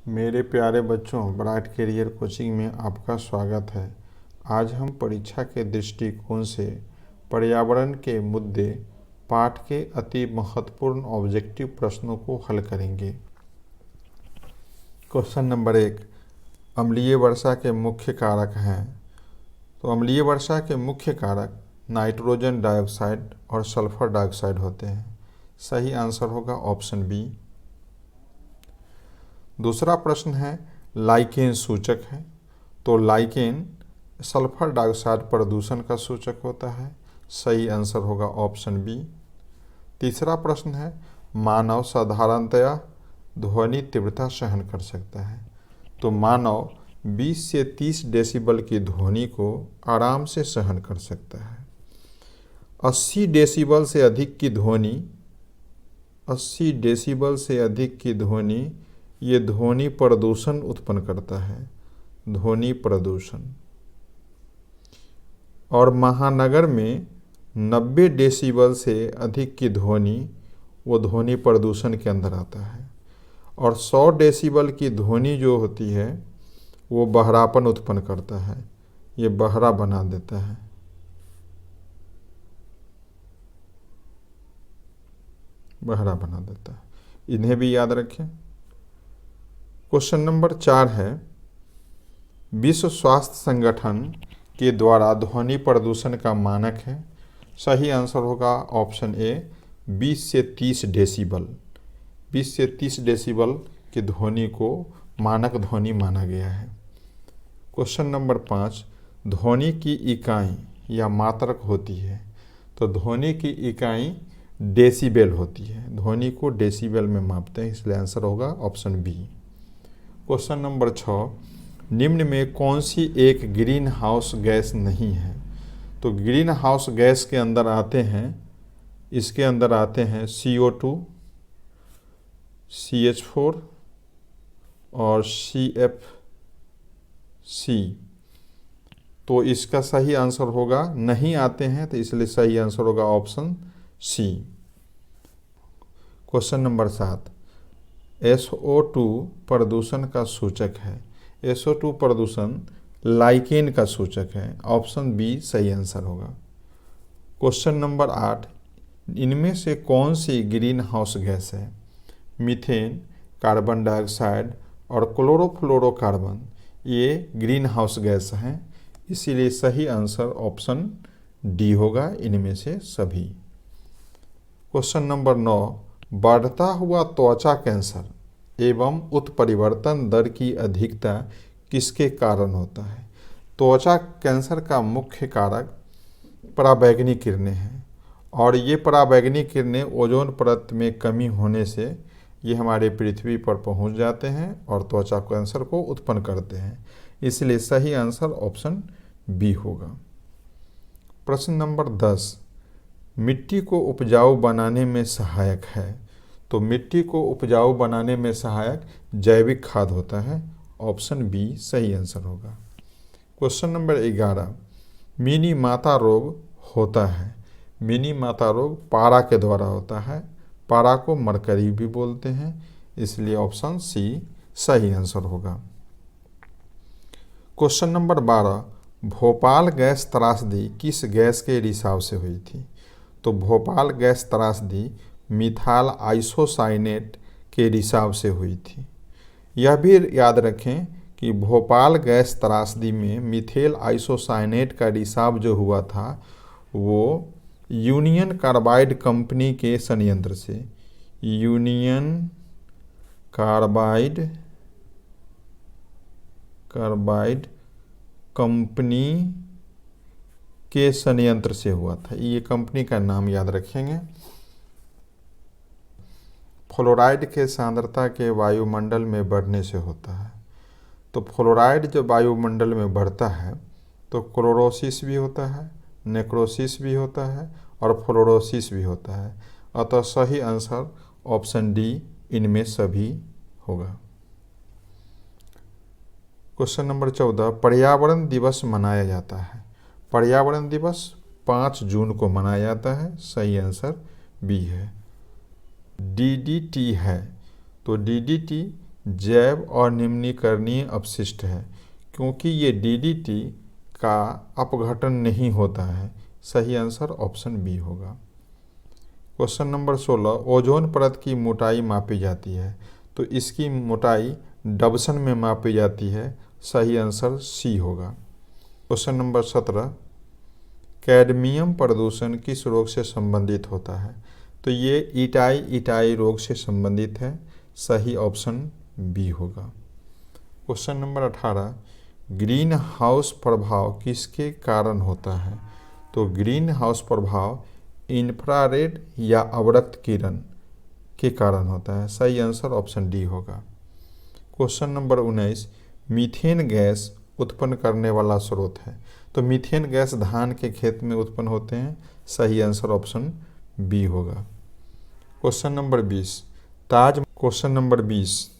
मेरे प्यारे बच्चों, ब्राइट कैरियर कोचिंग में आपका स्वागत है। आज हम परीक्षा के दृष्टिकोण से पर्यावरण के मुद्दे पाठ के अति महत्वपूर्ण ऑब्जेक्टिव प्रश्नों को हल करेंगे। क्वेश्चन नंबर 1, अम्लीय वर्षा के मुख्य कारक हैं। तो अम्लीय वर्षा के मुख्य कारक नाइट्रोजन डाइऑक्साइड और सल्फर डाइऑक्साइड होते हैं। सही आंसर होगा ऑप्शन बी। दूसरा प्रश्न है लाइकेन सूचक है। तो लाइकेन सल्फर डाइऑक्साइड प्रदूषण का सूचक होता है। सही आंसर होगा ऑप्शन बी। तीसरा प्रश्न है मानव साधारणतया ध्वनि तीव्रता सहन कर सकता है। तो मानव 20 से 30 डेसिबल की ध्वनि को आराम से सहन कर सकता है। 80 डेसिबल से अधिक की ध्वनि 80 डेसिबल से अधिक की ध्वनि ये ध्वनि प्रदूषण उत्पन्न करता है, ध्वनि प्रदूषण। और महानगर में 90 डेसिबल से अधिक की ध्वनि वो ध्वनि प्रदूषण के अंदर आता है। और 100 डेसिबल की ध्वनि जो होती है वो बहरापन उत्पन्न करता है, ये बहरा बना देता है। बहरा बना देता है, इन्हें भी याद रखें। क्वेश्चन नंबर 4 है विश्व स्वास्थ्य संगठन के द्वारा ध्वनि प्रदूषण का मानक है। सही आंसर होगा ऑप्शन ए 20 से 30 डेसिबल। 20 से 30 डेसिबल की ध्वनि को मानक ध्वनि माना गया है। क्वेश्चन नंबर 5, ध्वनि की इकाई या मात्रक होती है। तो ध्वनि की इकाई डेसिबल होती है, ध्वनि को डेसिबल में मापते हैं, इसलिए आंसर होगा ऑप्शन बी। क्वेश्चन नंबर 6, निम्न में कौन सी एक ग्रीन हाउस गैस नहीं है। तो ग्रीन हाउस गैस के अंदर आते हैं, इसके अंदर आते हैं CO2, CH4 और CFC। तो इसका सही आंसर होगा नहीं आते हैं, तो इसलिए सही आंसर होगा option C. Question number 7, SO2 प्रदूषण का सूचक है। SO2 प्रदूषण लाइकेन का सूचक है, ऑप्शन बी सही आंसर होगा। क्वेश्चन नंबर 8, इनमें से कौन सी ग्रीन हाउस गैस है। मीथेन, कार्बन डाइऑक्साइड और क्लोरोफ्लोरोकार्बन ये ग्रीन हाउस गैस हैं, इसीलिए सही आंसर ऑप्शन डी होगा, इनमें से सभी। क्वेश्चन नंबर 9, बढ़ता हुआ त्वचा कैंसर एवं उत्परिवर्तन दर की अधिकता किसके कारण होता है। त्वचा कैंसर का मुख्य कारक पराबैंगनी किरणें हैं, और ये पराबैंगनी किरणें ओजोन परत में कमी होने से ये हमारे पृथ्वी पर पहुंच जाते हैं और त्वचा कैंसर को उत्पन्न करते हैं, इसलिए सही आंसर ऑप्शन बी होगा। प्रश्न नंबर 10, मिट्टी को उपजाऊ बनाने में सहायक है। तो मिट्टी को उपजाऊ बनाने में सहायक जैविक खाद होता है, ऑप्शन बी सही आंसर होगा। क्वेश्चन नंबर 11, मिनी माता रोग होता है। मिनी माता रोग पारा के द्वारा होता है, पारा को मरकरी भी बोलते हैं, इसलिए ऑप्शन सी सही आंसर होगा। क्वेश्चन नंबर 12, भोपाल गैस त्रासदी किस गैस के रिसाव से हुई थी। तो भोपाल गैस त्रासदी मिथाइल आइसोसाइनेट के रिसाव से हुई थी। यह भी याद रखें कि भोपाल गैस त्रासदी में मिथाइल आइसोसाइनेट का रिसाव जो हुआ था वो यूनियन कार्बाइड कंपनी के संयंत्र से, यूनियन कार्बाइड कंपनी के संयंत्र से हुआ था। ये कंपनी का नाम याद रखेंगे। फ्लोराइड के सांद्रता के वायुमंडल में बढ़ने से होता है। तो फ्लोराइड जब वायुमंडल में बढ़ता है तो क्लोरोसिस भी होता है, नेक्रोसिस भी होता है और फ्लोरोसिस भी होता है, अतः सही आंसर ऑप्शन डी इनमें सभी होगा। क्वेश्चन नंबर 14, पर्यावरण दिवस मनाया जाता है। पर्यावरण दिवस 5 जून को मनाया जाता है, सही आंसर बी है। DDT है। तो DDT जैव और निम्नीकरणीय अपशिष्ट है, क्योंकि ये डीडीटी का अपघटन नहीं होता है। सही आंसर ऑप्शन बी होगा। क्वेश्चन नंबर 16, ओजोन परत की मोटाई मापी जाती है, तो इसकी मोटाई डबसन में मापी जाती है। सही आंसर सी होगा। क्वेश्चन नंबर 17, कैडमियम प्रदूषण किस रोग से संबंधित होता है, तो ये इटाई रोग से संबंधित है। सही ऑप्शन बी होगा। क्वेश्चन नंबर 18, ग्रीन हाउस प्रभाव किसके कारण होता है, तो ग्रीन हाउस प्रभाव इंफ्रारेड या अवरक्त किरण के कारण होता है। सही आंसर ऑप्शन डी होगा। क्वेश्चन नंबर 19, मीथेन गैस उत्पन्न करने वाला स्रोत है, तो मीथेन गैस धान के खेत में उत्पन्न होते हैं। सही आंसर ऑप्शन बी होगा। क्वेश्चन नंबर 20,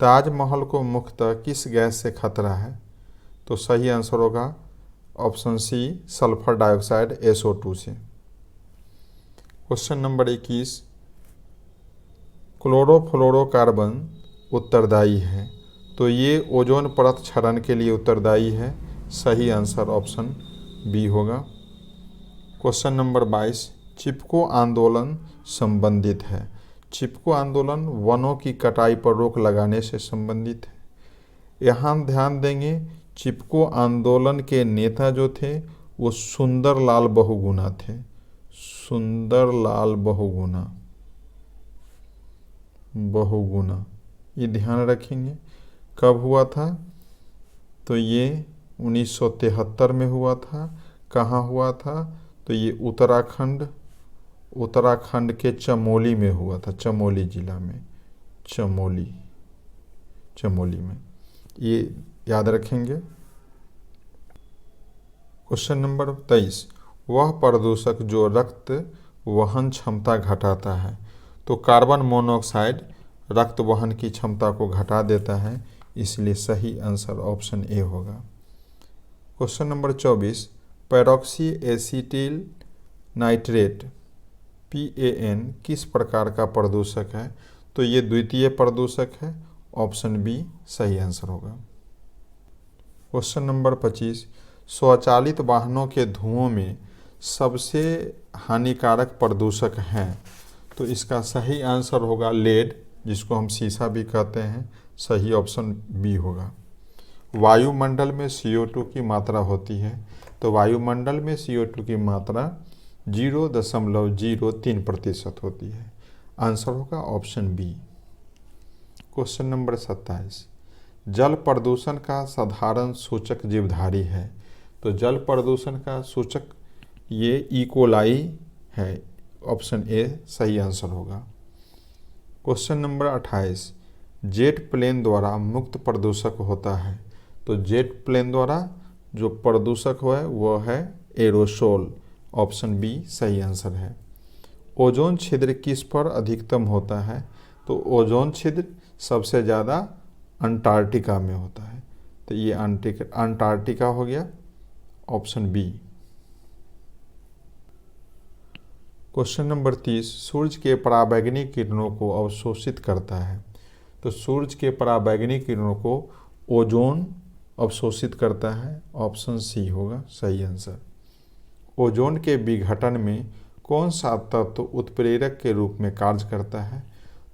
ताजमहल को मुख्यतः किस गैस से खतरा है, तो सही आंसर होगा option C, sulphur dioxide SO2 से। क्वेश्चन नंबर 21, क्लोरोफ्लोरोकार्बन उत्तरदायी है, तो ये ओजोन परत क्षरण के लिए उत्तरदायी है। सही आंसर ऑप्शन बी होगा। क्वेश्चन नंबर 22, चिपको आंदोलन संबंधित है, चिपको आंदोलन वनों की कटाई पर रोक लगाने से संबंधित है। यहाँ ध्यान देंगे, चिपको आंदोलन के नेता जो थे वो सुंदरलाल बहुगुणा थे। सुंदरलाल बहुगुणा ये ध्यान रखेंगे। कब हुआ था, तो ये 1973 में हुआ था। कहाँ हुआ था, तो ये उत्तराखंड के चमोली में हुआ था। चमोली जिला में, चमोली में, ये याद रखेंगे। क्वेश्चन नंबर 23, वह प्रदूषक जो रक्त वहन क्षमता घटाता है, तो कार्बन मोनोऑक्साइड रक्त वहन की क्षमता को घटा देता है, इसलिए सही आंसर ऑप्शन ए होगा। Question number 24, peroxy acetyl nitrate PAN किस प्रकार का प्रदूषक है, तो ये द्वितीय प्रदूषक है। ऑप्शन बी सही आंसर होगा। क्वेश्चन नंबर 25, स्वचालित वाहनों के धुओं में सबसे हानिकारक प्रदूषक हैं, तो इसका सही आंसर होगा लेड, जिसको हम शीशा भी कहते हैं। सही ऑप्शन बी होगा। वायुमंडल में CO2 की मात्रा होती है, तो वायुमंडल में CO2 की मात्रा 0.03% होती है। आंसर होगा ऑप्शन बी। क्वेश्चन नंबर 27, जल प्रदूषण का साधारण सूचक जीवधारी है, तो जल प्रदूषण का सूचक ये इकोलाई है। ऑप्शन ए सही आंसर होगा। क्वेश्चन नंबर 28, जेट प्लेन द्वारा मुक्त प्रदूषक होता है, तो जेट प्लेन द्वारा जो प्रदूषक है वह है एरोसोल। ऑप्शन बी सही आंसर है। ओजोन छिद्र किस पर अधिकतम होता है, तो ओजोन छिद्र सबसे ज़्यादा अंटार्कटिका में होता है, तो ये अंटार्कटिका हो गया। Option B. क्वेश्चन नंबर 30, सूर्य के पराबैंगनी किरणों को अवशोषित करता है, तो सूर्य के पराबैंगनी किरणों को ओजोन अवशोषित करता है। ऑप्शन सी होगा सही आंसर। ओजोन के विघटन में कौन सा तत्व उत्प्रेरक के रूप में कार्य करता है,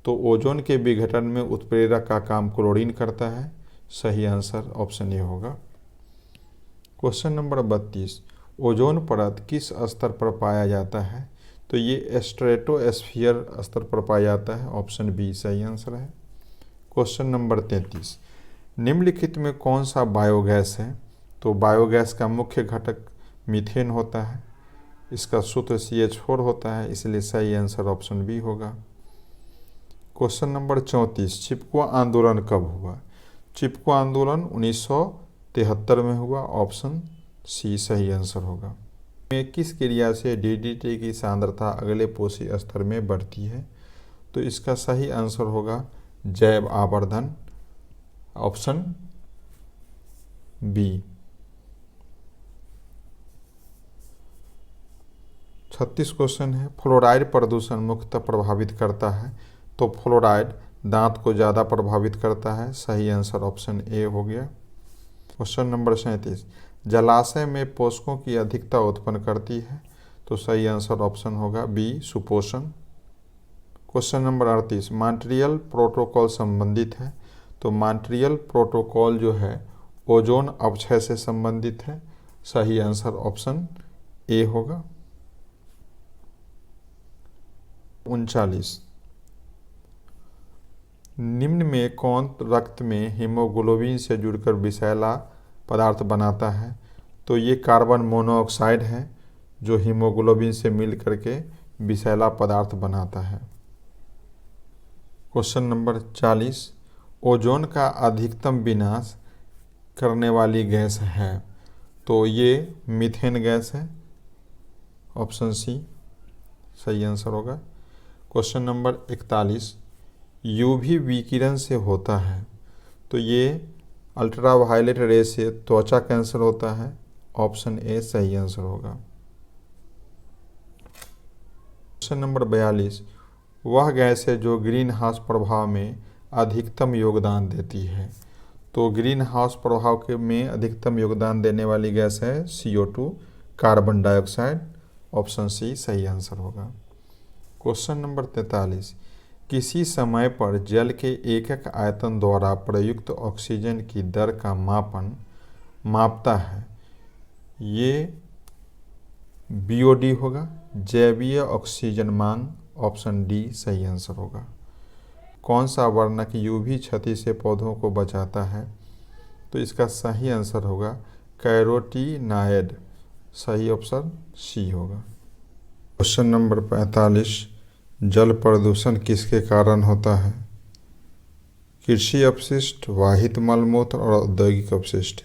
तो ओजोन के विघटन में उत्प्रेरक का काम क्लोरीन करता है। सही आंसर ऑप्शन ए होगा। क्वेश्चन नंबर 32, ओजोन परत किस स्तर पर पाया जाता है, तो ये स्ट्रेटोस्फीयर स्तर पर पाया जाता है। ऑप्शन बी सही आंसर है। क्वेश्चन नंबर 33, निम्नलिखित में कौन सा बायोगैस है, तो बायोगैस का मुख्य घटक मीथेन होता है, इसका सूत्र CH4 होता है, इसलिए सही आंसर ऑप्शन बी होगा। क्वेश्चन नंबर 34, चिपको आंदोलन कब हुआ, चिपको आंदोलन 1973 में हुआ। ऑप्शन सी सही आंसर होगा। में किस क्रिया से DDT की सांद्रता अगले पोषी स्तर में बढ़ती है, तो इसका सही आंसर होगा जैव आवर्धन। Option B. 36 क्वेश्चन है, फ्लोराइड प्रदूषण मुख्यतः प्रभावित करता है, तो फ्लोराइड दांत को ज़्यादा प्रभावित करता है। सही आंसर ऑप्शन ए हो गया। क्वेश्चन नंबर 37, जलाशय में पोषकों की अधिकता उत्पन्न करती है। तो सही आंसर ऑप्शन होगा बी, सुपोषण। क्वेश्चन नंबर 38, मॉन्ट्रियल प्रोटोकॉल संबंधित है। तो मॉन्ट्रियल प्रोटोकॉल जो है ओजोन अपक्षय से संबंधित है। सही आंसर ऑप्शन ए होगा। 39, निम्न में कौन रक्त में हीमोग्लोबिन से जुड़कर विषैला पदार्थ बनाता है। तो ये कार्बन मोनोऑक्साइड है जो हीमोग्लोबिन से मिल करके विषैला पदार्थ बनाता है। क्वेश्चन नंबर 40, ओजोन का अधिकतम विनाश करने वाली गैस है। तो ये मीथेन गैस है। ऑप्शन सी सही आंसर होगा। क्वेश्चन नंबर 41, यूवी विकिरण से होता है। तो ये अल्ट्रावायलेट रे से त्वचा कैंसर होता है। ऑप्शन ए सही आंसर होगा। क्वेश्चन नंबर 42, वह गैस है जो ग्रीन हाउस प्रभाव में अधिकतम योगदान देती है। तो ग्रीन हाउस प्रभाव के में अधिकतम योगदान देने वाली गैस है CO2, carbon dioxide. Option C सही आंसर होगा। क्वेश्चन नंबर 43, किसी समय पर जल के एकक आयतन द्वारा प्रयुक्त ऑक्सीजन की दर का मापता है। ये BOD होगा, जैवीय ऑक्सीजन मांग। ऑप्शन डी सही आंसर होगा। कौन सा वर्णक यूवी क्षति से पौधों को बचाता है। तो इसका सही आंसर होगा कैरोटीनायड। सही ऑप्शन सी होगा। क्वेश्चन नंबर 45, जल प्रदूषण किसके कारण होता है। कृषि अपशिष्ट, वाहित मलमूत्र और औद्योगिक अपशिष्ट,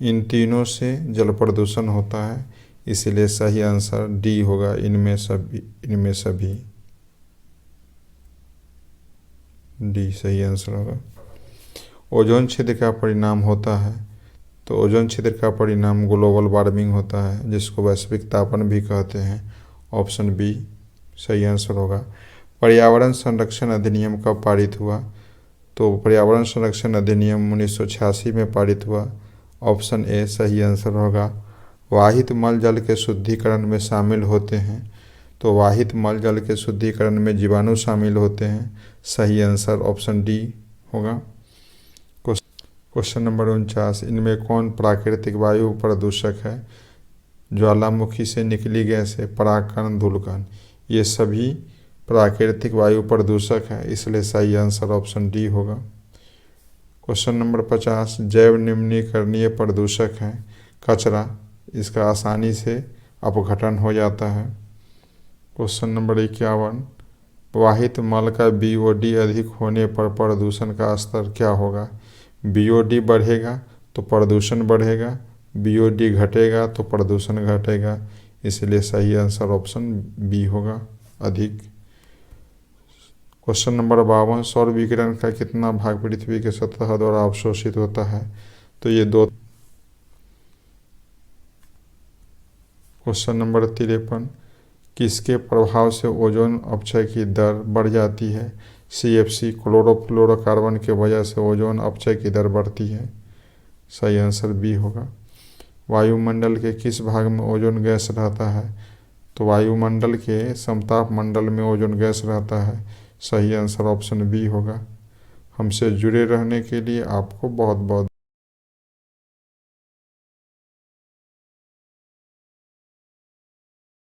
इन तीनों से जल प्रदूषण होता है। इसलिए सही आंसर डी होगा, इनमें सभी डी सही आंसर होगा। ओजोन छिद्र का परिणाम होता है। तो ओजोन छिद्र का परिणाम ग्लोबल वार्मिंग होता है, जिसको वैश्विक तापन भी कहते हैं। ऑप्शन बी सही आंसर होगा। पर्यावरण संरक्षण अधिनियम कब पारित हुआ। तो पर्यावरण संरक्षण अधिनियम 1986 में पारित हुआ। ऑप्शन ए सही आंसर होगा। वाहित मल जल के शुद्धिकरण में शामिल होते हैं। तो वाहित मल जल के शुद्धिकरण में जीवाणु शामिल होते हैं। सही आंसर ऑप्शन डी होगा। क्वेश्चन नंबर 49, इनमें कौन प्राकृतिक वायु प्रदूषक है। ज्वालामुखी से निकली गैस है, परागकण, धूलकण, ये सभी प्राकृतिक वायु प्रदूषक है। इसलिए सही आंसर ऑप्शन डी होगा। क्वेश्चन नंबर 50, जैव निम्नीकरणीय प्रदूषक है कचरा, इसका आसानी से अपघटन हो जाता है। क्वेश्चन नंबर 51, वाहित मल का BOD अधिक होने पर प्रदूषण का स्तर क्या होगा। BOD बढ़ेगा तो प्रदूषण बढ़ेगा, BOD घटेगा तो प्रदूषण घटेगा। इसलिए सही आंसर ऑप्शन बी होगा, अधिक। क्वेश्चन नंबर 52, सौर विकिरण का कितना भाग पृथ्वी के सतह द्वारा अवशोषित होता है। तो ये 2। क्वेश्चन नंबर 53, किसके प्रभाव से ओजोन अपक्षय की दर बढ़ जाती है। CFC, क्लोरोफ्लोरोकार्बन के वजह से ओजोन अपक्षय की दर बढ़ती है। सही आंसर बी होगा। वायुमंडल के किस भाग में ओजोन गैस रहता है। तो वायुमंडल के समताप मंडल में ओजोन गैस रहता है। सही आंसर ऑप्शन बी होगा। हमसे जुड़े रहने के लिए आपको बहुत बहुत